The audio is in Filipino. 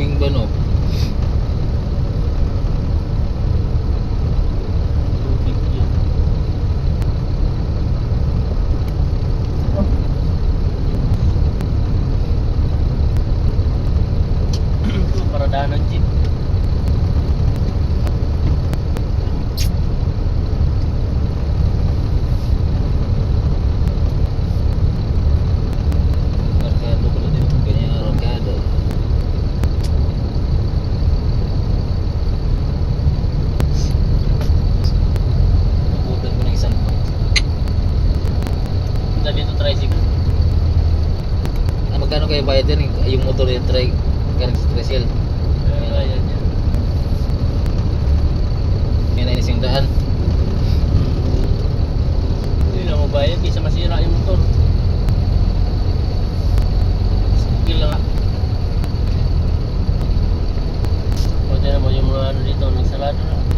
driving ba no? Tubig yun. Ito, paradahan ng jeep. Arkado pala din. Ganyan ang arkado. Nabutan ko ng isang Punta dito tricycle. magkano kayo bayad yan? Yung motor yung magkano sa tricycle? Ayan yan. May nainis yung daan. Hindi na mabayad, isa masira yung motor. Skill lang nga. O, tiyan mo yung mga ano dito, nagsalado na.